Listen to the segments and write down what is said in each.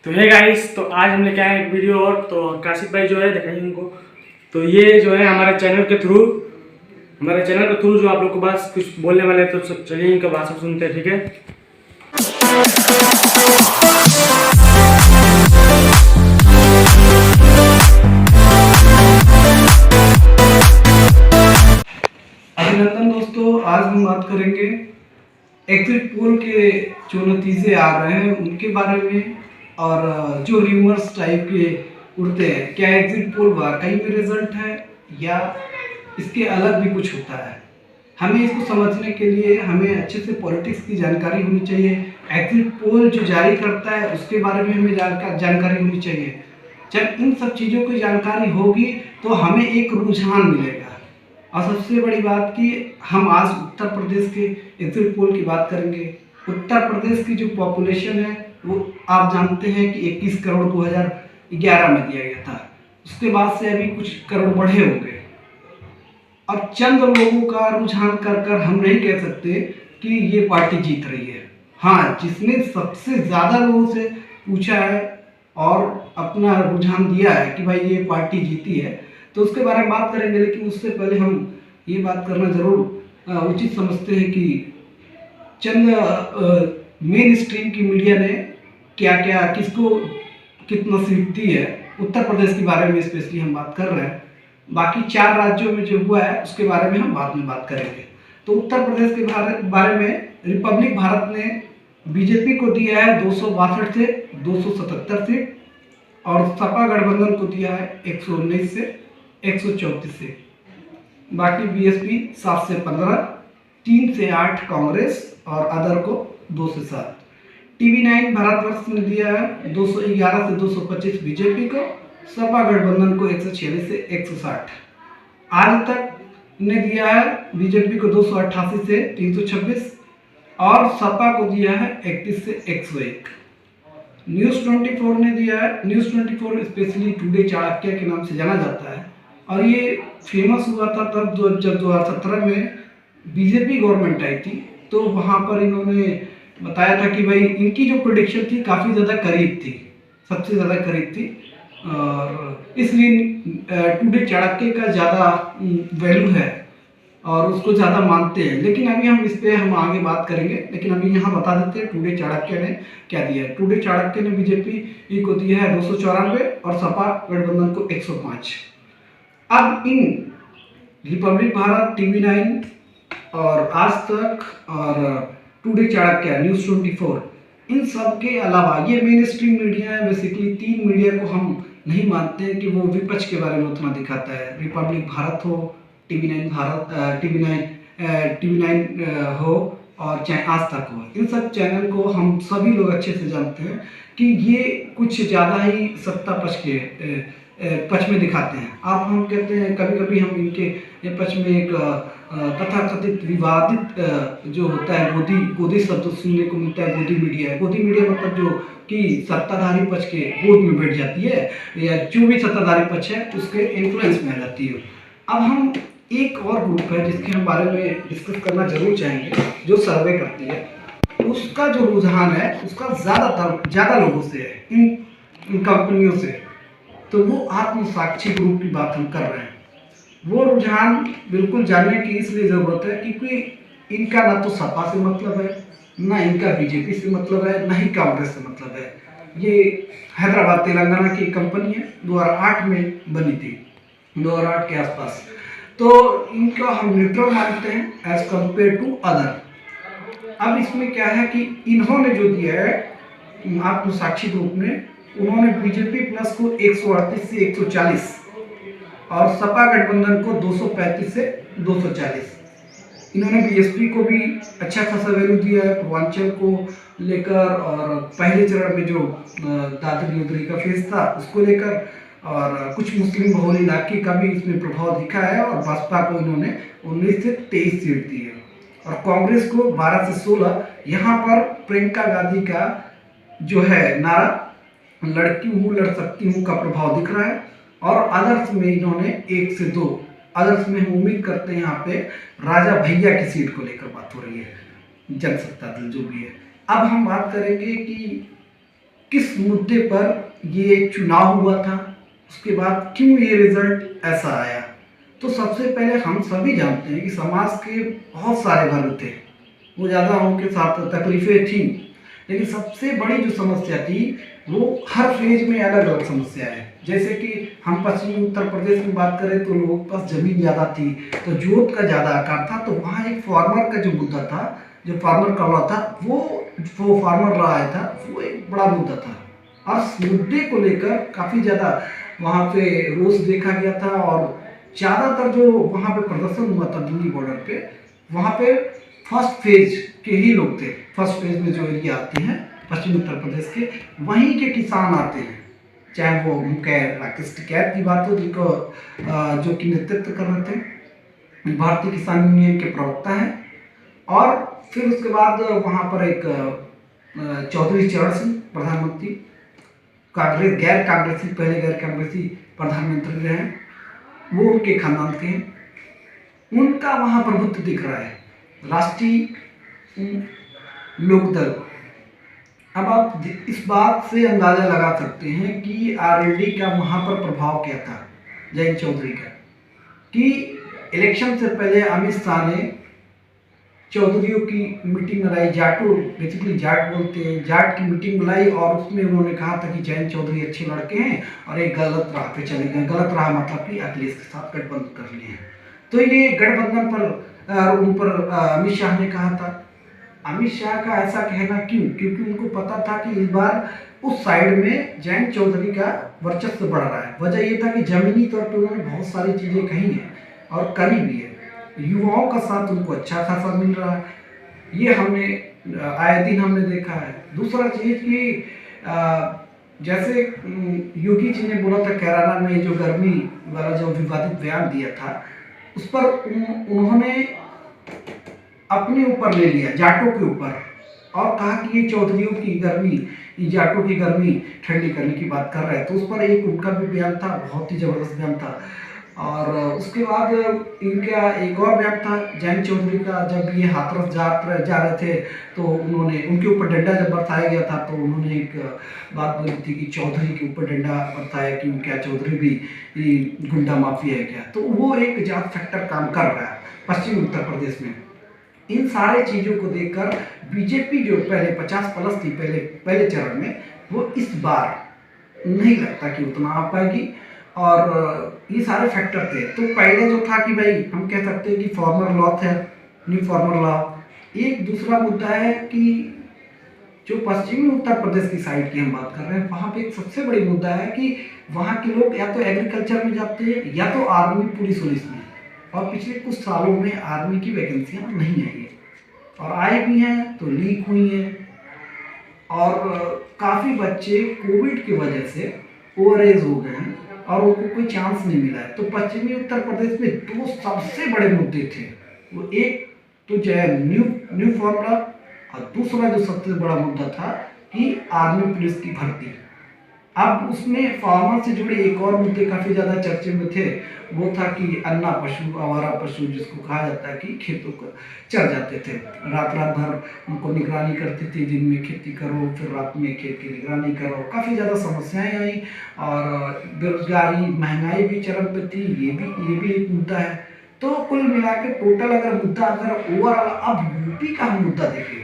तो ये गाइस, तो आज हमने क्या है एक वीडियो और तो काशिफ भाई जो है दिखाइए उनको। तो ये जो है हमारे चैनल के थ्रू जो आप लोग को बस कुछ बोलने वाले हैं, तो चलिए इनका भाषण सुनते हैं, ठीक है। अभिनंदन दोस्तों, आज हम बात करेंगे एग्जिट पोल के जो नतीजे आ रहे हैं उनके बारे में, और जो र्यूमर्स टाइप के उड़ते हैं, क्या एग्जिट पोल वाकई में रिजल्ट है या इसके अलग भी कुछ होता है। हमें इसको समझने के लिए हमें अच्छे से पॉलिटिक्स की जानकारी होनी चाहिए। एग्जिट पोल जो जारी करता है उसके बारे में हमें जानकारी होनी चाहिए। जब इन सब चीज़ों की जानकारी होगी तो हमें एक रुझान मिलेगा। और सबसे बड़ी बात कि हम आज उत्तर प्रदेश के एग्जिट पोल की बात करेंगे। उत्तर प्रदेश की जो पॉपुलेशन है वो आप जानते हैं कि 21 करोड़ 2011 में दिया गया था। उसके बाद से अभी कुछ करोड़ बढ़े होंगे, और चंद लोगों का रुझान कर हम नहीं कह सकते कि ये पार्टी जीत रही है। हाँ, जिसने सबसे ज़्यादा लोगों से पूछा है और अपना रुझान दिया है कि भाई ये पार्टी जीती है, तो उसके बारे में बात करेंगे। लेकिन उससे पहले हम ये बात करना ज़रूर उचित समझते हैं कि चंद मेन स्ट्रीम की मीडिया ने क्या क्या किसको कितना सीट दी है। उत्तर प्रदेश के बारे में स्पेशली हम बात कर रहे हैं, बाकी 4 राज्यों में जो हुआ है उसके बारे में हम बाद में बात करेंगे। तो उत्तर प्रदेश के बारे में रिपब्लिक भारत ने बीजेपी को दिया है 262 से 277 सीट, और सपा गठबंधन को दिया है 119 से 134 से। बाकी बीएसपी 7 से 15, 3 से 8 कांग्रेस और अदर को 2 से 7। TV9 भारतवर्ष ने दिया है 211 से 225 बीजेपी को, सपा गठबंधन को 146 से 160। आज तक ने दिया है बीजेपी को 288 से 326 और सपा को दिया है 31 से 101। न्यूज़ 24 ने दिया है, न्यूज़ 24 स्पेशली टुडे चाणक्य के नाम से जाना जाता है, और ये फेमस हुआ था तब जब 2017 में बीजेपी गवर्नमेंट आई थी। तो वहाँ पर इन्होंने बताया था कि भाई इनकी जो प्रेडिक्शन थी काफ़ी ज़्यादा करीब थी, सबसे ज़्यादा करीब थी, और इसलिए टुडे चाणक्य का ज़्यादा वैल्यू है और उसको ज़्यादा मानते हैं। लेकिन अभी हम इस पर हम आगे बात करेंगे, लेकिन अभी यहाँ बता देते हैं टुडे चाणक्य ने क्या दिया है। टुडे चाणक्य ने बीजेपी को दिया है 294 और सपा गठबंधन को 105। अब इन रिपब्लिक भारत, TV9 और आज तक और टुडे चाणक्य, न्यूज़ 24, इन सब के अलावा ये मेन स्ट्रीम मीडिया है। बेसिकली 3 मीडिया को हम नहीं मानते हैं कि वो विपक्ष के बारे में उतना दिखाता है। रिपब्लिक भारत हो, TV9 भारत, TV9 हो और चाहे आज तक हो, इन सब चैनल को हम सभी लोग अच्छे से जानते हैं कि ये कुछ ज़्यादा ही सत्ता पक्ष में दिखाते हैं। आप हम कहते हैं कभी कभी हम इनके पक्ष में एक तथाकथित विवादित जो होता है गोदी शब्द सुनने को मिलता है। गोदी मीडिया है, गोदी मीडिया मतलब जो कि सत्ताधारी पक्ष के गोद में बैठ जाती है, या जो भी सत्ताधारी पक्ष है उसके इन्फ्लुएंस में आ जाती है। अब हम एक और ग्रुप है जिसके हम बारे में डिस्कस करना जरूर चाहेंगे, जो सर्वे करती है, उसका जो रुझान है उसका ज़्यादा लोगों से है, इन कंपनियों से। तो वो आत्मसाक्षी ग्रुप की बात हम कर रहे हैं। वो रुझान बिल्कुल जानने की इसलिए ज़रूरत है क्योंकि इनका ना तो सपा से मतलब है, ना इनका बीजेपी से मतलब है, ना ही कांग्रेस से मतलब है। ये हैदराबाद तेलंगाना की कंपनी है, 2008 में बनी थी, 2008 के आसपास। तो इनका हम न्यूट्रल मानते हैं एज कम्पेयर टू अदर। अब इसमें क्या है कि इन्होंने जो दिया है आत्मसाक्षी ग्रुप ने, उन्होंने बीजेपी प्लस को 138 से 140 और सपा गठबंधन को 235 से 240। इन्होंने बीएसपी को भी अच्छा खासा वैल्यू दिया है, पूर्वांचल को लेकर, और पहले चरण में जो दादरी उदरी का फेज था उसको लेकर, और कुछ मुस्लिम बहुल इलाके का भी इसमें प्रभाव दिखा है। और बसपा को इन्होंने 19 से 23 सीट दी है, और कांग्रेस को 12 से 16। यहाँ पर प्रियंका गांधी का जो है नारा लड़की हूँ लड़ सकती हूँ का प्रभाव दिख रहा है। और अदर्स में इन्होंने 1 से 2, अदर्स में हम उम्मीद करते हैं यहाँ पे राजा भैया की सीट को लेकर बात हो रही है, जनसत्ता दल जो भी है। अब हम बात करेंगे कि किस मुद्दे पर ये चुनाव हुआ था, उसके बाद क्यों ये रिजल्ट ऐसा आया। तो सबसे पहले हम सभी जानते हैं कि समाज के बहुत सारे वर्ग थे, वो ज़्यादा उनके साथ तकलीफ़ें थी, लेकिन सबसे बड़ी जो समस्या थी वो हर फेज में अलग अलग समस्या है। जैसे कि हम पश्चिमी उत्तर प्रदेश में बात करें तो लोगों के पास ज़मीन ज़्यादा थी, तो जोत का ज़्यादा आकार था, तो वहाँ एक फार्मर का जो मुद्दा था, जो फार्मर का लॉ था, वो फार्मर लॉ आया था, वो एक बड़ा मुद्दा था। और उस मुद्दे को लेकर काफ़ी ज़्यादा वहाँ पे रोष देखा गया था, और ज़्यादातर जो वहाँ पे प्रदर्शन हुआ था दिल्ली बॉर्डर पे, वहाँ पे फर्स्ट फेज के ही लोग थे। फर्स्ट फेज में जो एरिया आते हैं पश्चिमी उत्तर प्रदेश के, वहीं के किसान आते हैं, चाहे वो राकेश टिकैत की बात हो, जिनको जो कि नेतृत्व कर रहे थे, भारतीय किसान यूनियन के प्रवक्ता हैं। और फिर उसके बाद वहाँ पर एक चौधरी चरण सिंह प्रधानमंत्री, कांग्रेस गैर कांग्रेसी, पहले गैर कांग्रेसी प्रधानमंत्री रहे हैं, वो उनके खानदान के हैं। उनका वहाँ प्रभुत्व दिख रहा है, राष्ट्रीय लोकदल। अब आप इस बात से अंदाजा लगा सकते हैं कि आरएलडी का वहाँ पर प्रभाव क्या था, जयंत चौधरी का, कि इलेक्शन से पहले अमित शाह ने चौधरियों की मीटिंग बुलाई, जाटो बेसिकली जाट बोलते हैं, जाट की मीटिंग बुलाई, और उसमें उन्होंने कहा था कि जयंत चौधरी अच्छे लड़के हैं और एक गलत राह पे चले गए। गलत राह मतलब कि अखिलेश के साथ गठबंधन कर लिए हैं। तो ये गठबंधन पर उन पर अमित शाह ने कहा था। अमित शाह का ऐसा कहना क्यों? क्योंकि उनको पता था कि इस बार उस साइड में जयंत चौधरी का वर्चस्व बढ़ रहा है। वजह ये था कि जमीनी तौर पर उन्होंने बहुत सारी चीज़ें कही हैं और करी भी है, युवाओं का साथ उनको अच्छा खासा मिल रहा है, ये हमने आए दिन हमने देखा है। दूसरा चीज़ कि जैसे योगी जी ने बोला था कैराना में जो गर्मी वाला जो विवादित बयान दिया था, उस पर उन्होंने अपने ऊपर ले लिया, जाटों के ऊपर, और कहा कि ये चौधरियों की गर्मी, ये जाटों की गर्मी ठंडी करने की बात कर रहे हैं। तो उस पर एक उनका भी बयान था, बहुत ही ज़बरदस्त बयान था। और उसके बाद इनका एक और बयान था जयंत चौधरी का, जब ये हाथरस जा रहे थे तो उन्होंने, उनके ऊपर डंडा जब बरसाया गया था, तो उन्होंने एक बात बोली थी कि चौधरी के ऊपर डंडा बरसाया कि क्या चौधरी भी गुंडा माफिया है क्या। तो वो एक जात फैक्टर काम कर रहा है पश्चिमी उत्तर प्रदेश में। इन सारे चीज़ों को देखकर बीजेपी जो पहले 50+ थी पहले चरण में, वो इस बार नहीं लगता कि उतना आ पाएगी। और ये सारे फैक्टर थे। तो पहले जो था कि भाई हम कह सकते हैं कि फार्मर लॉ था, न्यू फार्मर लॉ। एक दूसरा मुद्दा है कि जो पश्चिमी उत्तर प्रदेश की साइड की हम बात कर रहे हैं, वहाँ पे एक सबसे बड़ी मुद्दा है कि वहाँ के लोग या तो एग्रीकल्चर में जाते हैं या तो आर्मी पुलिस में, और पिछले कुछ सालों में आर्मी की वैकेंसियाँ नहीं आई है, और आई भी हैं तो लीक हुई हैं। और काफ़ी बच्चे कोविड की वजह से ओवरएज हो गए हैं और उनको कोई चांस नहीं मिला है। तो पश्चिमी उत्तर प्रदेश में दो सबसे बड़े मुद्दे थे, वो एक तो जो है न्यू फॉर्मूला, और दूसरा जो सबसे बड़ा मुद्दा था कि आर्मी पुलिस की भर्ती। अब उसमें फार्मर से जुड़े एक और मुद्दे काफ़ी ज़्यादा चर्चे में थे, वो था कि अन्ना पशु, आवारा पशु जिसको कहा जाता है, कि खेतों को चर जाते थे, रात भर उनको निगरानी करती थी, दिन में खेती करो फिर रात में खेत की निगरानी करो। काफ़ी ज़्यादा समस्याएं आई और बेरोजगारी, महंगाई भी चरम पे थी, ये भी एक मुद्दा है। तो कुल मिला के टोटल अगर ओवरऑल अब यूपी का हम मुद्दा देखें,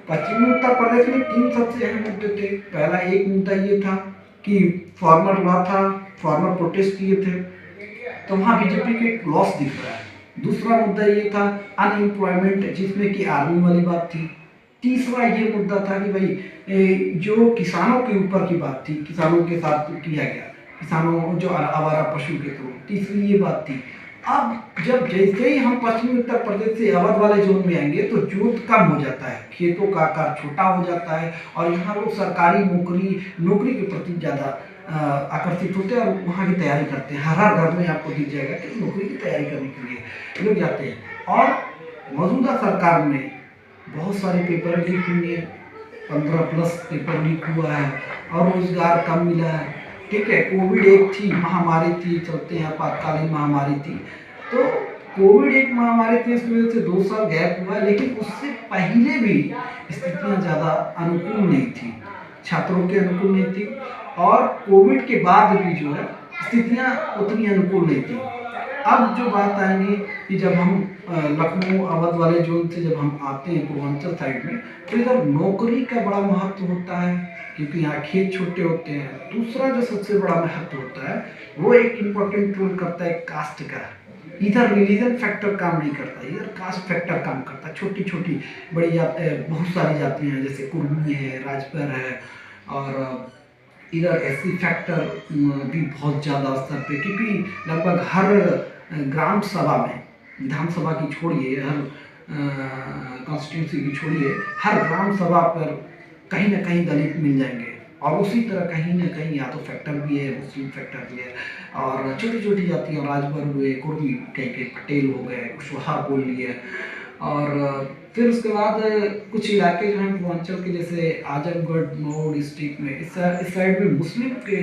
पश्चिमी उत्तर प्रदेश में 3 सबसे अहम मुद्दे थे। पहला एक मुद्दा ये था कि फार्मर लॉ था, फार्मर प्रोटेस्ट किए थे, तो वहाँ बीजेपी के लॉस दिख रहा है। दूसरा मुद्दा ये था अनएम्प्लॉयमेंट, जिसमें कि आर्मी वाली बात थी। तीसरा ये मुद्दा था कि भाई जो किसानों के ऊपर की बात थी, किसानों के साथ किया गया, किसानों जो आवारा पशु के थ्रू, तीसरी ये बात थी। अब जब जैसे ही हम पश्चिमी उत्तर प्रदेश से अवध वाले जोन में आएंगे तो जोत कम हो जाता है, खेतों का आकार छोटा हो जाता है, और यहाँ लोग सरकारी नौकरी के प्रति ज़्यादा आकर्षित होते हैं और वहाँ की तैयारी करते हैं। हर घर में आपको दिख जाएगा कि नौकरी की तैयारी करने के लिए लोग जाते हैं। और मौजूदा सरकार में बहुत सारे पेपर लीक हुए हैं, 15+ पेपर लीक हुआ है, और रोजगार कम मिला है। ठीक है, कोविड एक थी, महामारी थी, चलते हैं आपातकालीन महामारी थी, तो कोविड एक महामारी थी, इसकी वजह से 2 साल गैप हुआ, लेकिन उससे पहले भी स्थितियाँ ज़्यादा अनुकूल नहीं थी। छात्रों के अनुकूल नहीं थी, और कोविड के बाद भी जो है स्थितियाँ उतनी अनुकूल नहीं थी। अब जो बात आएंगी कि जब हम लखनऊ अवध वाले जोन से जब हम आते हैं पूर्वांचल साइड में, तो इधर नौकरी का बड़ा महत्व होता है, क्योंकि यहाँ खेत छोटे होते हैं। दूसरा जो सबसे बड़ा महत्व होता है वो एक इम्पोर्टेंट रोल करता है कास्ट का। इधर रिलीजन फैक्टर काम नहीं करता, इधर कास्ट फैक्टर काम करता है। छोटी छोटी बड़ी बहुत सारी जातियाँ हैं, जैसे कुर्मी है, राजपर है, और इधर एससी फैक्टर भी बहुत ज़्यादा स्तर पे, क्योंकि लगभग हर ग्राम सभा में, विधानसभा की छोड़िए, हर कॉन्स्टिट्यूंसी की छोड़िए, हर ग्राम सभा पर कहीं ना कहीं दलित मिल जाएंगे। और उसी तरह कहीं ना कहीं या तो फैक्टर भी है, मुस्लिम फैक्टर भी है, और छोटी छोटी जातियाँ राजभर हुए, कुर्मी, कहीं पटेल हो गए, कुशवाहा बोल लिए। और फिर उसके बाद कुछ इलाके जो हैं पूर्वांचल के, जैसे आजमगढ़, मऊ डिस्ट्रिक्ट में, इस साइड में मुस्लिम के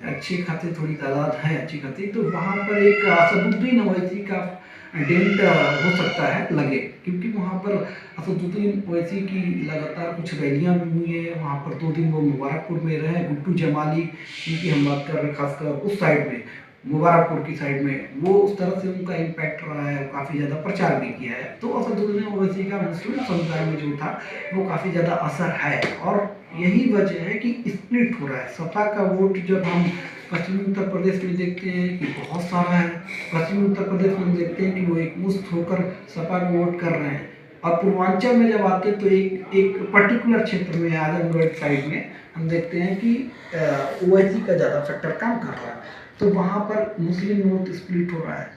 अच्छी खासी थोड़ी तादाद है, अच्छी खासी। तो वहाँ पर एक असदुद्दीन ओवैसी का डेंट हो सकता है लगे, क्योंकि वहाँ पर असदुद्दीन ओवैसी की लगातार कुछ रैलियाँ भी हुई हैं। वहाँ पर 2 दिन वो मुबारकपुर में रहे। गुड्डू जमाली, इनकी हम बात कर रहे हैं, खासकर उस साइड में, मुबारकपुर की साइड में, वो उस तरह से उनका इम्पैक्ट रहा है, काफ़ी ज़्यादा प्रचार भी किया है। तो असदुद्दीन ओवैसी का मुस्लिम समुदाय में जो था वो काफ़ी ज़्यादा असर है, और यही वजह है कि स्प्लिट हो रहा है। सपा का वोट जब हम पश्चिमी उत्तर प्रदेश में देखते हैं कि बहुत सारा है, पश्चिमी उत्तर प्रदेश में देखते हैं कि वो एकमुश्त होकर सपा को वोट कर रहे हैं। और पूर्वांचल में जब आते हैं तो एक पर्टिकुलर क्षेत्र में, आजमगढ़ साइड में, हम देखते हैं कि ओवैसी का ज़्यादा फैक्टर काम कर रहा है, तो वहाँ पर मुस्लिम वोट स्प्लिट हो रहा है।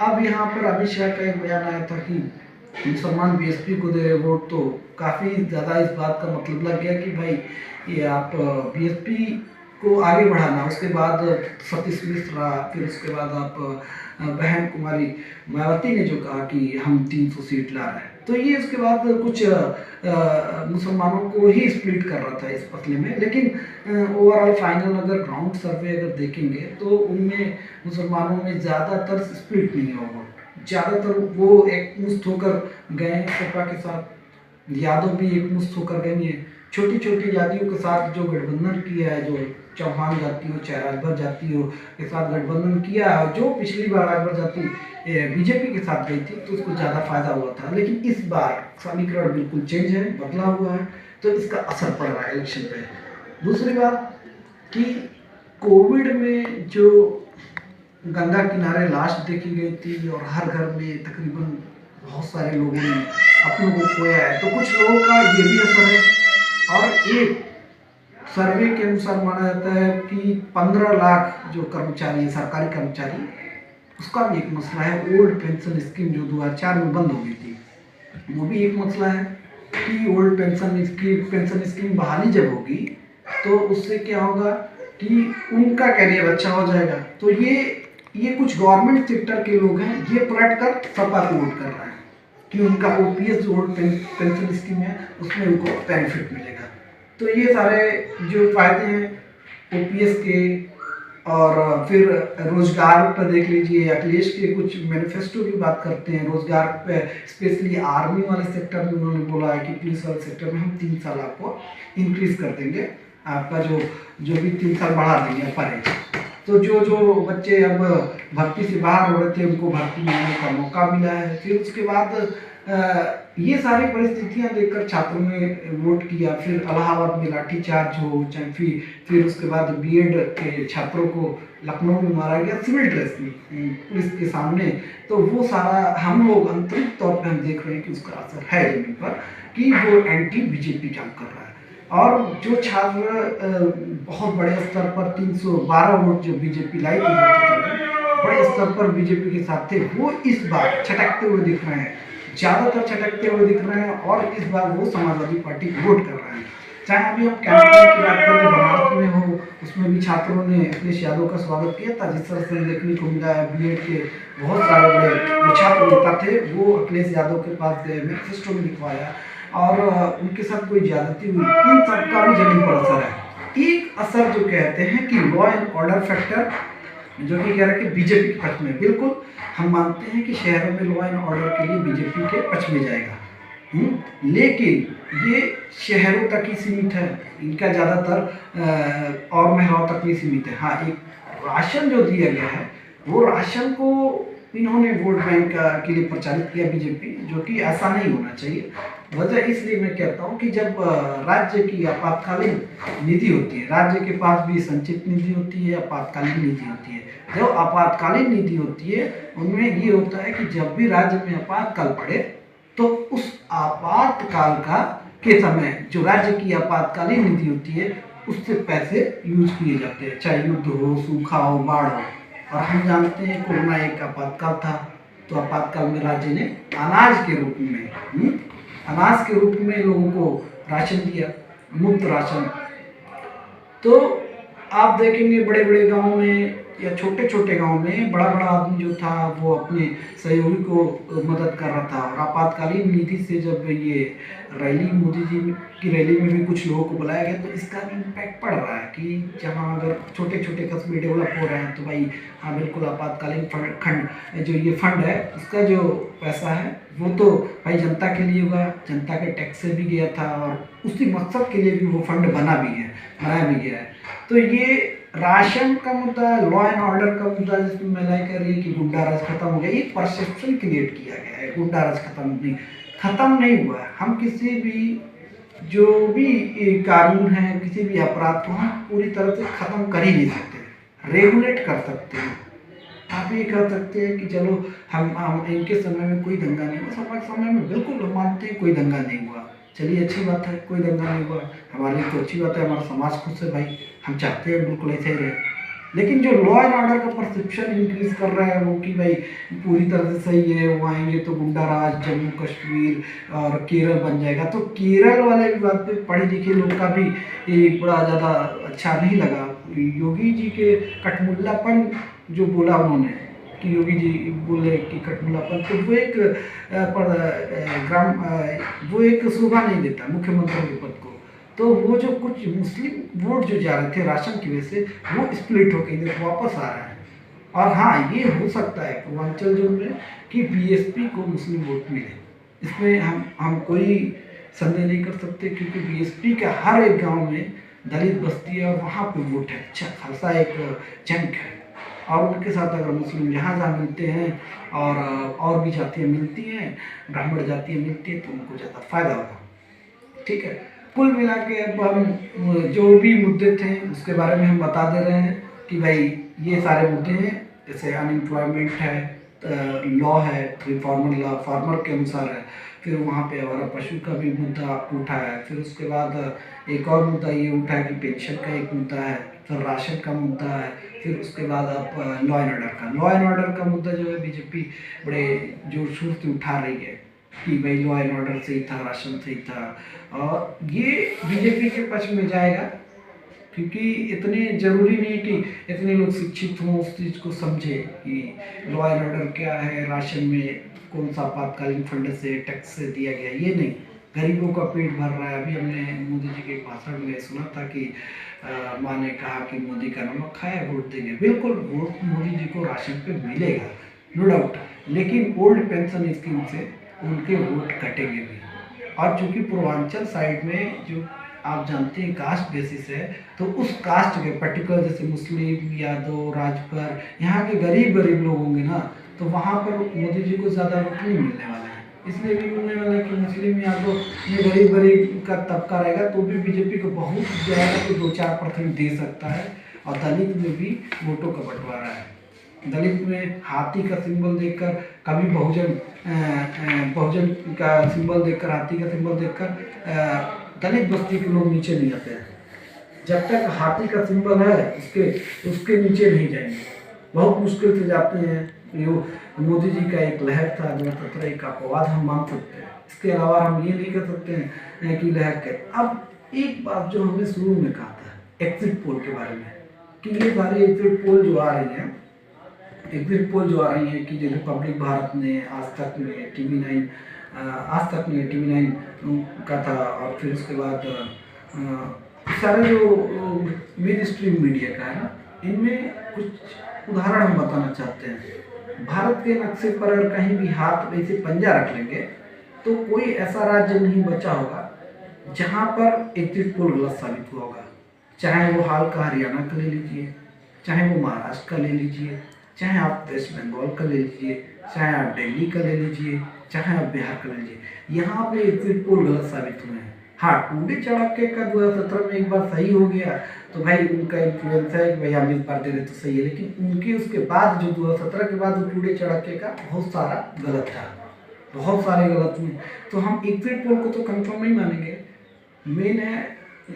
अब यहाँ पर अमित शाह का एक बयान आया था कि मुसलमान बीएसपी को दे रहे वोट, तो काफ़ी ज़्यादा इस बात का मतलब लग गया कि भाई ये आप बीएसपी को आगे बढ़ाना। उसके बाद सतीश मिश्रा, फिर उसके बाद आप बहन कुमारी मायावती ने जो कहा कि हम 300 सीट ला रहे हैं, तो ये उसके बाद कुछ मुसलमानों को ही स्प्लिट कर रहा था इस मसले में। लेकिन ओवरऑल फाइनल अगर ग्राउंड सर्वे अगर देखेंगे तो उनमें मुसलमानों में ज़्यादातर स्प्लिट नहीं होगा, ज़्यादातर वो एकमुश्त होकर गए सपा के साथ। यादव भी एकमुश्त होकर गए हैं। छोटी छोटी जातियों के साथ जो गठबंधन किया है, जो चौहान जाति हो चाहे राजभर जाति हो के साथ गठबंधन किया है, जो पिछली बार राजभर जाति बीजेपी के साथ गई थी तो उसको ज़्यादा फायदा हुआ था। लेकिन इस बार समीकरण बिल्कुल चेंज है, बदला हुआ है, तो इसका असर पड़ रहा है इलेक्शन पे। दूसरी बात कि कोविड में जो गंगा किनारे लाश देखी गई थी और हर घर में तकरीबन बहुत सारे लोगों ने अपनों को खोया है, तो कुछ लोगों का ये भी असर है। और एक सर्वे के अनुसार माना जाता है कि 15 लाख जो कर्मचारी हैं, सरकारी कर्मचारी, उसका भी एक मसला है। ओल्ड पेंशन स्कीम जो 2004 में बंद हो गई थी, वो भी एक मसला है कि ओल्ड पेंशन स्कीम बहाली जब होगी तो उससे क्या होगा कि उनका कैरियर अच्छा हो जाएगा। तो ये कुछ गवर्नमेंट सेक्टर के लोग हैं, ये पलट कर सपा को वोट कर रहे हैं कि उनका ओपीएस जो ओल्ड पेंशन स्कीम है उसमें उनको बेनिफिट मिलेगा। तो ये सारे जो फायदे हैं ओपीएस के, और फिर रोजगार पर देख लीजिए, अखिलेश के कुछ मैनिफेस्टो की बात करते हैं रोजगार पे, स्पेशली आर्मी वाले सेक्टर में उन्होंने बोला है कि पुलिस वाले सेक्टर में हम 3 साल आपको इंक्रीज कर देंगे, आपका जो भी 3 साल बढ़ा देंगे पर एज। तो जो बच्चे अब भर्ती से बाहर हो रहे थे उनको भर्ती में आने का मौका मिला है। फिर उसके बाद ये सारी परिस्थितियां देखकर छात्रों ने वोट किया। फिर इलाहाबाद में लाठीचार्ज हो, चाहे फिर उसके बाद बीएड के छात्रों को लखनऊ में मारा गया सिविल ड्रेस में पुलिस के सामने। तो वो सारा हम लोग आंतरिक तौर पर हम देख रहे हैं कि उसका असर है जमीन पर, कि वो एंटी बीजेपी काम कर रहा है। और जो छात्र बहुत बड़े स्तर पर 312 वोट जो बीजेपी लाई थी, बड़े स्तर पर बीजेपी के साथ थे, वो इस बार छटकते हुए दिख रहे हैं, ज़्यादातर छटकते हुए दिख रहे हैं, और इस बार वो समाजवादी पार्टी वोट कर रहे हैं। चाहे अभी हम कैंपेन की बात करें बनारस में हो, उसमें भी छात्रों ने अखिलेश यादव का स्वागत किया था। जिस तरह से देखने को मिला है, बीएड के बहुत सारे बड़े जो छात्र नेता थे वो अखिलेश यादव के पास गए, मैनिफेस्टो में लिखवाया और उनके साथ कोई ज्यादती हुई। इन सबका भी जमीन पर असर है। एक असर जो कहते हैं कि लॉ एंड ऑर्डर फैक्टर, जो कि कह रहे हैं कि बीजेपी के पक्ष में, बिल्कुल हम मानते हैं कि शहरों में लॉ एंड ऑर्डर के लिए बीजेपी के पक्ष में जाएगा। लेकिन ये शहरों तक ही सीमित है, इनका ज़्यादातर और महलों तक नहीं सीमित है। हाँ, एक राशन जो दिया गया है वो राशन को इन्होंने वोट बैंक के लिए प्रचारित किया बीजेपी, जो कि ऐसा नहीं होना चाहिए। वजह इसलिए मैं कहता हूँ कि जब राज्य की आपातकालीन निधि होती है, राज्य के पास भी संचित निधि होती है, आपातकालीन निधि होती है। जो आपातकालीन निधि होती है उनमें ये होता है कि जब भी राज्य में आपातकाल पड़े तो उस आपातकाल का के समय जो राज्य की आपातकालीन निधि होती है उससे पैसे यूज किए जाते हैं, चाहे युद्ध हो, सूखा हो, बाढ़ हो। और हम जानते हैं कोरोना एक आपातकाल था, तो आपातकाल में राज्य ने अनाज के रूप में अनाज के रूप में लोगों को राशन दिया, मुफ्त राशन। तो आप देखेंगे बड़े बड़े गांव में या छोटे छोटे गांव में बड़ा बड़ा आदमी जो था वो अपने सहयोगी को मदद कर रहा था। और आपातकालीन निधि से जब ये रैली, मोदी जी की रैली में भी कुछ लोगों को बुलाया गया, तो इसका भी इम्पैक्ट पड़ रहा है कि जहां अगर छोटे छोटे कस्बे डेवलप हो रहे हैं तो भाई हाँ बिल्कुल आपातकालीन खंड जो ये फंड है उसका जो पैसा है वो तो भाई जनता के लिए होगा, जनता के टैक्स से भी गया था और उसी मकसद के लिए भी वो फंड बनाया भी गया है। तो ये राशन का मुद्दा, लॉ एंड ऑर्डर का मुद्दा जिसमें महिलाएं कह रही है कि गुंडा राज खत्म हो गया, ये परसेप्शन क्रिएट किया गया है। गुंडा राज खत्म नहीं हुआ है। हम किसी भी जो भी कानून है, किसी भी अपराध को हम पूरी तरह से खत्म कर ही नहीं सकते, रेगुलेट कर सकते हैं। आप ये कह सकते हैं कि चलो हम इनके समय में कोई दंगा नहीं हुआ, हमारे समय में बिल्कुल हम मानते हैं कोई दंगा नहीं हुआ। चलिए अच्छी बात है, कोई दंगा नहीं हुआ, हमारे लिए तो अच्छी बात है, हमारा समाज खुश है भाई, हम चाहते हैं बिल्कुल ऐसे ही रहे। लेकिन जो लॉ एंड ऑर्डर का परसेप्शन इंक्रीज कर रहा है वो कि भाई पूरी तरह से सही है, वो आएंगे तो गुंडा राज जम्मू कश्मीर और केरल बन जाएगा। तो केरल वाले भी बात पे पढ़े लिखे लोग का भी बड़ा ज़्यादा अच्छा नहीं लगा। योगी जी के कठमुल्लापन जो बोला उन्होंने कि योगी जी बोले कि कठमुल्लापन, तो वो एक वो एक शोभा नहीं देता मुख्यमंत्री के पद को। तो वो जो कुछ मुस्लिम वोट जो जा रहे थे राशन की वजह से वो स्प्लिट होकर इधर वापस आ रहा है। और हाँ, ये हो सकता है पूर्वांचल जोन में कि बीएसपी को मुस्लिम वोट मिले, इसमें हम कोई संदेह नहीं कर सकते, क्योंकि बीएसपी का हर एक गांव में दलित बस्ती है और वहाँ पे वोट है, अच्छा खासा एक चंक है। और उनके साथ अगर मुस्लिम जहाँ जहाँ मिलते हैं और भी जातियाँ मिलती हैं, ब्राह्मण जातियाँ मिलती हैं, तो उनको ज़्यादा फायदा होगा। ठीक है, कुल मिला के अब हम जो भी मुद्दे थे उसके बारे में हम बता दे रहे हैं कि भाई ये सारे मुद्दे हैं, जैसे अनएम्प्लॉयमेंट है, लॉ है, रिफॉर्मर लॉ फार्मर के अनुसार है, फिर वहाँ पे हमारा पशु का भी मुद्दा उठा है, फिर उसके बाद एक और मुद्दा ये उठा है कि पेंशन का एक मुद्दा है, फिर राशन का मुद्दा है, फिर उसके बाद आप लॉ एंड ऑर्डर का मुद्दा जो है बीजेपी बड़े जोर शोर से उठा रही है कि भाई लॉ एंड ऑर्डर सही था, राशन सही था। और ये बीजेपी के पक्ष में जाएगा, क्योंकि इतने ज़रूरी नहीं कि इतने लोग शिक्षित हों, उस चीज़ को समझे कि लॉ एंड ऑर्डर क्या है, राशन में कौन सा आपातकालीन फंड से, टैक्स से दिया गया, ये नहीं। गरीबों का पेट भर रहा है। अभी हमने मोदी जी के एक भाषण में सुना था कि माँ ने कहा कि मोदी का नमक खाया वोट देंगे। बिल्कुल वोट मोदी जी को राशन पे मिलेगा, नो डाउट, लेकिन ओल्ड पेंशन स्कीम से उनके वोट कटेंगे भी। और चूंकि पूर्वांचल साइड में जो आप जानते हैं कास्ट बेसिस है, तो उस कास्ट के पर्टिकुलर जैसे मुस्लिम, यादव, राजपूत, यहाँ के गरीब लोग होंगे ना, तो वहाँ पर मोदी जी को ज़्यादा वोट नहीं मिलने वाला है। इसलिए भी मिलने वाला है कि मुस्लिम, यादव, ये गरीब का तबका रहेगा तो भी बीजेपी को बहुत ज़्यादा तो 2-4% दे सकता है। और दलित में भी वोटों का बंटवारा है। दलित में हाथी का सिंबल देखकर, कभी बहुजन का सिंबल देखकर, हाथी का सिंबल देखकर दलित बस्ती के लोग नीचे नहीं आते हैं। जब तक हाथी का सिंबल है उसके नीचे नहीं जाएंगे, बहुत मुश्किल से जाते हैं। ये मोदी जी का एक लहर था 2017 का अपवाद हम मान सकते हैं। इसके अलावा हम ये नहीं कर सकते हैं कि लहर के। अब एक बात जो हमने शुरू में कहा था एग्जिट पोल के बारे में, कि ये सारी एग्जिट पोल जो आ रही हैं कि जो रिपब्लिक भारत ने, आज तक ने, TV9 का था, और फिर उसके बाद सारे जो मेन स्ट्रीम मीडिया का है ना, इनमें कुछ उदाहरण हम बताना चाहते हैं। भारत के नक्शे पर अगर कहीं भी हाथ वैसे पंजा रख लेंगे तो कोई ऐसा राज्य नहीं बचा होगा जहाँ पर एग्जिट पोल गलत साबित हुआ होगा, चाहे वो हाल का हरियाणा का ले लीजिए, चाहे वो महाराष्ट्र का ले लीजिए, चाहे आप वेस्ट बंगाल का ले लीजिए, चाहे आप दिल्ली का ले लीजिए, चाहे आप बिहार का ले लीजिए, यहाँ पे एग्जिट पोल गलत साबित हुए हैं। हाँ, टूडे चढ़ाके का 2017 में एक बार सही हो गया तो भाई उनका इन्फ्लुएंस है कि भाई हम इस बार दे रहे तो सही है, लेकिन उनके उसके बाद जो 2017 के बाद टूडे चढ़ाके का बहुत सारा गलत था, बहुत सारे गलत हुए। तो हम एग्जिट पोल को तो कंफर्म नहीं मानेंगे, मेन है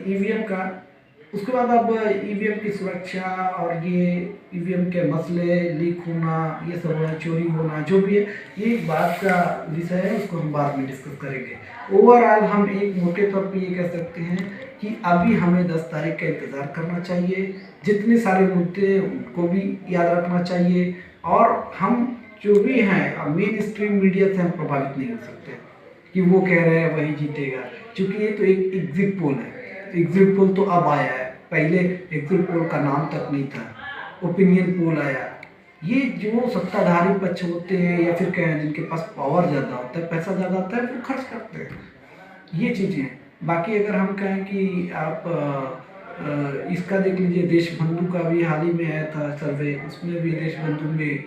ईवीएम का। उसके बाद अब ईवीएम की सुरक्षा और ये ईवीएम के मसले, लीक होना, ये सब होना, चोरी होना, जो भी है ये एक बात का विषय है, उसको हम बाद में डिस्कस करेंगे। ओवरऑल हम एक मोटे तौर पे ये कह सकते हैं कि अभी हमें 10 तारीख का इंतज़ार करना चाहिए, जितने सारे मुद्दे उनको भी याद रखना चाहिए, और हम जो भी हैं मेन स्ट्रीम मीडिया से हम प्रभावित नहीं हो सकते कि वो कह रहे हैं वही जीतेगा, क्योंकि ये तो एक एग्जिट पोल है। एग्जिट पोल तो अब आया है, पहले एग्जिट पोल का नाम तक नहीं था, ओपिनियन पोल आया। ये जो सत्ताधारी पक्ष होते हैं या फिर कहें जिनके पास पावर ज़्यादा होता है, पैसा ज़्यादा होता है, वो खर्च करते हैं, ये चीज़ें। बाकी अगर हम कहें कि आप इसका देख लीजिए, देश बंधु का भी हाल ही में आया था सर्वे, उसमें भी देश बंधु में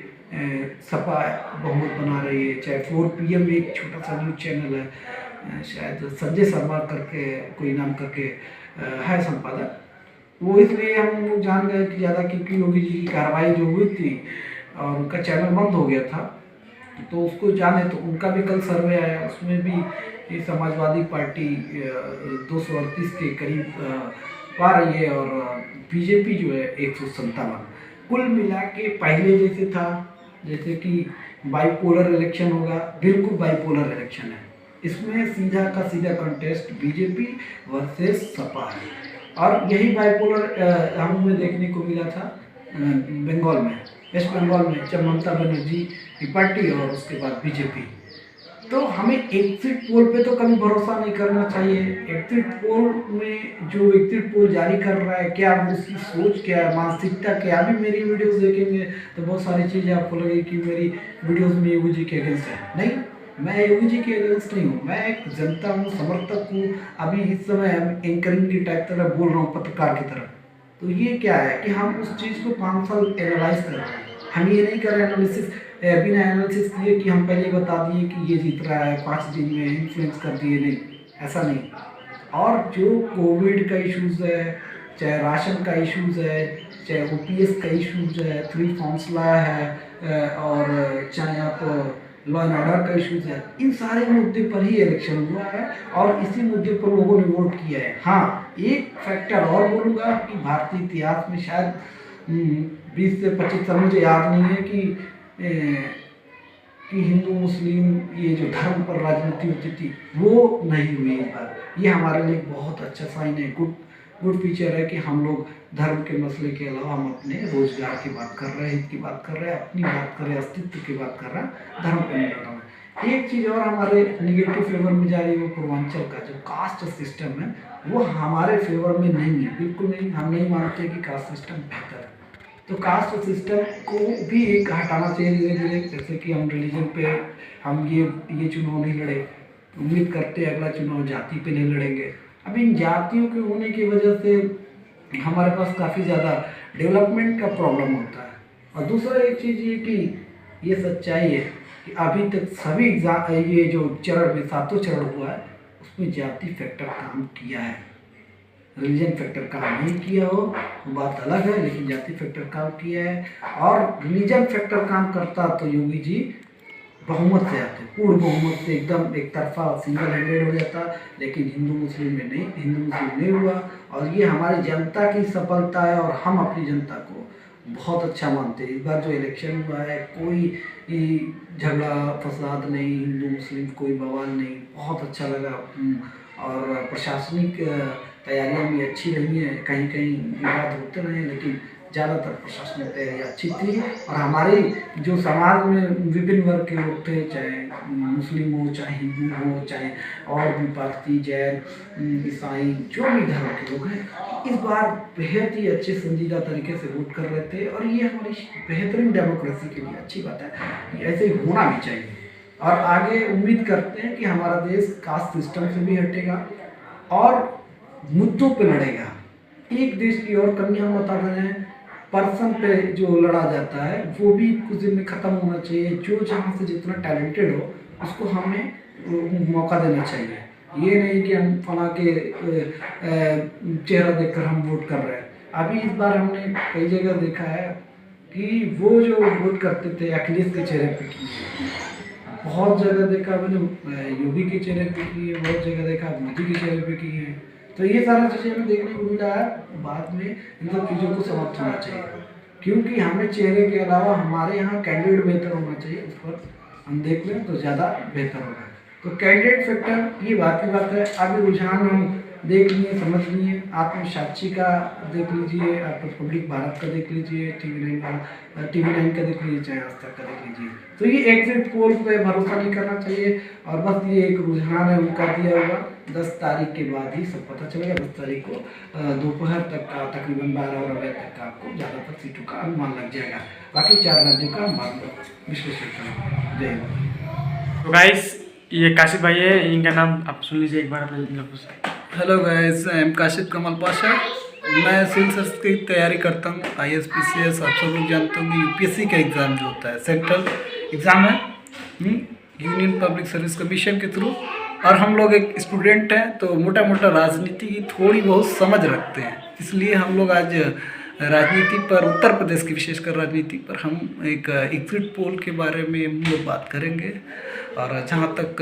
सपा बहुमत बना रही है। चाहे 4 PM एक छोटा सा न्यूज़ चैनल है, शायद संजय शर्मा करके कोई नाम करके है संपादक, वो इसलिए हम लोग जान गए कि ज़्यादा, क्योंकि योगी जी की कार्रवाई जो हुई थी और उनका चैनल बंद हो गया था, तो उसको जाने। तो उनका भी कल सर्वे आया, उसमें भी ये समाजवादी पार्टी 238 के करीब पा रही है और बीजेपी जो है 157। कुल मिला के पहले जैसे था, जैसे कि बाइपोलर इलेक्शन होगा, बिल्कुल बाइपोलर इलेक्शन है। इसमें सीधा का सीधा कंटेस्ट बीजेपी वर्सेस सपा है, और यही बाइपोलर हमें देखने को मिला था बंगाल में, वेस्ट बंगाल में, जब ममता बनर्जी की पार्टी और उसके बाद बीजेपी। तो हमें एग्जिट पोल पे तो कभी भरोसा नहीं करना चाहिए। एग्जिट पोल में जो एग्जिट पोल जारी कर रहा है, क्या उसकी सोच क्या है, मानसिकता क्या है। अभी मेरी वीडियोस देखेंगे तो बहुत सारी चीज़ें आपको लगेगी कि मेरी वीडियोस में योगी जी के अगेंस्ट है। नहीं, मैं योगी जी के अगेंस्ट नहीं हूँ, मैं एक जनता हूँ, समर्थक हूँ। अभी इस समय एंकरिंग की टाइप तरह बोल रहा हूँ, पत्रकार की तरह। तो ये क्या है कि हम उस चीज़ को 5 साल एनालाइज कर रहे हैं। हम ये नहीं कर रहे एनालिसिस बिना एनालिसिस किए कि हम पहले बता दिए कि ये जीत रहा है, 5 दिन में इन्फ्लुएंस कर दिए, नहीं, ऐसा नहीं। और जो कोविड का इश्यूज़ है, चाहे राशन का इश्यूज़ है, चाहे OPS का इश्यूज़ है, 3 फॉर्म्स ला है, और चाहे आप लॉ एंड ऑर्डर का इश्यूज़ है, इन सारे मुद्दे पर ही इलेक्शन हुआ है और इसी मुद्दे पर लोगों ने वोट किया है। हाँ, एक फैक्टर और बोलूँगा कि भारतीय इतिहास में शायद 20 से 25 साल, मुझे याद नहीं है कि हिंदू मुस्लिम ये जो धर्म पर राजनीति होती थी वो नहीं हुई इस बार। ये हमारे लिए बहुत अच्छा साइन है, गुड फीचर है कि हम लोग धर्म के मसले के अलावा हम अपने रोजगार की बात कर रहे हैं, हित की बात कर रहे हैं, अपनी बात कर रहे हैं, अस्तित्व की बात कर रहे हैं, धर्म पर नहीं लड़ रहे हैं। एक चीज़ और हमारे निगेटिव फेवर में जा रही है, वो पूर्वांचल का जो कास्ट सिस्टम है वो हमारे फेवर में नहीं है, बिल्कुल नहीं। हम नहीं मानते कि कास्ट सिस्टम बेहतर है, तो कास्ट सिस्टम को भी एक हटाना चाहिए धीरे धीरे। जैसे कि हम रिलीजन पे हम ये चुनाव नहीं लड़े, उम्मीद करते हैं अगला चुनाव जाति पे नहीं लड़ेंगे। अब इन जातियों के होने की वजह से हमारे पास काफ़ी ज़्यादा डेवलपमेंट का प्रॉब्लम होता है। और दूसरा एक चीज़ ये कि ये सच्चाई है कि अभी तक सभी ये जो चरण में 7 चरण हुआ है उसमें जाति फैक्टर काम किया है, रिलीजन फैक्टर काम नहीं किया हो वो बात अलग है, लेकिन जाति फैक्टर काम किया है। और रिलीजन फैक्टर काम करता तो योगी जी बहुमत से आते, पूर्ण बहुमत से, एकदम एक तरफा सिंगल हैंडेड हो जाता, लेकिन हिंदू मुस्लिम में नहीं, हिंदू मुस्लिम नहीं हुआ। और ये हमारी जनता की सफलता है और हम अपनी जनता को बहुत अच्छा मानते हैं। इस बार जो इलेक्शन हुआ है कोई झगड़ा फसाद नहीं, हिंदू मुस्लिम कोई बवाल नहीं, बहुत अच्छा लगा। और प्रशासनिक तैयारियां भी अच्छी रही हैं, कहीं कहीं विवाद होते रहे लेकिन ज़्यादातर प्रशासनिक तैयारियाँ अच्छी थी। और हमारे जो समाज में विभिन्न वर्ग के लोग थे, चाहे मुस्लिम हो, चाहे हिंदू हो, चाहे और भी पारसी, जैन, ईसाई, जो भी धर्म के लोग हैं, इस बार बेहद ही अच्छे संजीदा तरीके से वोट कर रहे थे। और ये हमारी बेहतरीन डेमोक्रेसी के लिए अच्छी बात है, ऐसे ही होना भी चाहिए। और आगे उम्मीद करते हैं कि हमारा देश कास्ट सिस्टम से भी हटेगा, और मुद्दों पे लड़ेगा। एक देश की और कमी हम बता रहे हैं, पर्सन पे जो लड़ा जाता है वो भी कुछ दिन में ख़त्म होना चाहिए। जो जहाँ से जितना टैलेंटेड हो उसको हमें मौका देना चाहिए। ये नहीं कि हम फला के चेहरा देखकर हम वोट कर रहे हैं। अभी इस बार हमने कई जगह देखा है कि वो जो वोट करते थे अखिलेश के चेहरे पे की, बहुत जगह देखा मैंने योगी के चेहरे पे की है, बहुत जगह देखा मोदी के चेहरे पे की है। तो ये सारा चीज़ें हमें देखने को मिल रहा है। बाद में इन सब चीज़ों को समाप्त होना चाहिए, क्योंकि हमें चेहरे के अलावा हमारे यहाँ कैंडिडेट बेहतर होना चाहिए। उस पर हम देख लें तो ज़्यादा बेहतर होगा। तो कैंडिडेट फैक्टर ये बात की बात है। अभी रुझान हम देख लिए, समझ लिए। आप साक्षी का देख लीजिए, आप रिपब्लिक भारत का देख लीजिए, TV9 का देख लीजिए, चाहे आज तक का देख लीजिए। तो ये एग्जिट पोल पे भरोसा नहीं करना चाहिए, और बस ये एक रुझान है उनका दिया हुआ। 10 तारीख के बाद ही सब पता चलेगा। 10 तारीख को दोपहर तक का तकरीबन 12 बजे तक का आपको ज़्यादातर सीटों का अनुमान लग जाएगा। बाकी 4 राज्यों का हम बाद में विश्लेषण करेंगे। जय हिंद। तो गाइस ये काशिफ भाई है, इनका नाम आप सुन लीजिए एक बार अपने लोगों से। Hello guys, I am Kashif Kamal Pasha. मैं सिविल सर्विस की तैयारी करता हूँ, IAS PCS। आप सब लोग जानते होंगे UPSC का एग्ज़ाम जो होता है सेंट्रल एग्ज़ाम है, यूनियन पब्लिक सर्विस कमीशन के थ्रू। और हम लोग एक स्टूडेंट हैं, तो मोटा मोटा राजनीति की थोड़ी बहुत समझ रखते हैं। इसलिए हम लोग आज राजनीति पर, उत्तर प्रदेश की विशेषकर राजनीति पर, हम एक एग्जिट पोल के बारे में हम लोग बात करेंगे। और जहाँ तक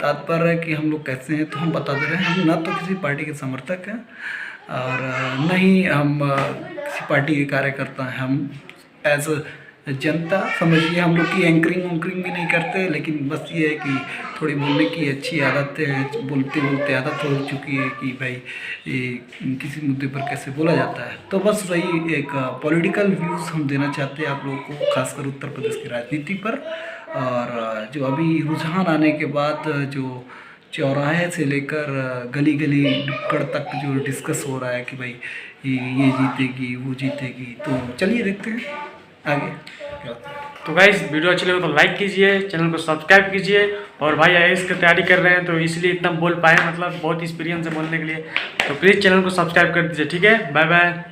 तात्पर्य है कि हम लोग कैसे हैं, तो हम बता दे रहे हैं, हम ना तो किसी पार्टी के समर्थक हैं और न ही हम किसी पार्टी के कार्यकर्ता हैं। हम एज जनता समझिए, हम लोग की एंकरिंग वंकरिंग भी नहीं करते, लेकिन बस ये है कि थोड़ी बोलने की अच्छी आदतें हैं। बोलते बोलते आदत हो चुकी है कि भाई ये किसी मुद्दे पर कैसे बोला जाता है। तो बस वही एक पॉलिटिकल व्यूज़ हम देना चाहते हैं आप लोगों को, खासकर उत्तर प्रदेश की राजनीति पर। और जो अभी रुझान आने के बाद जो चौराहे से लेकर गली गली नुक्कड़ तक जो डिस्कस हो रहा है कि भाई ये जीतेगी वो जीतेगी, तो चलिए देखते हैं आगे क्या होता है। तो गाइस वीडियो अच्छी लगे तो लाइक कीजिए, चैनल को सब्सक्राइब कीजिए। और भाई IAS की तैयारी कर रहे हैं तो इसलिए इतना बोल पाए, मतलब बहुत एक्सपीरियंस है बोलने के लिए। तो प्लीज़ चैनल को सब्सक्राइब कर दीजिए, ठीक है। Bye bye.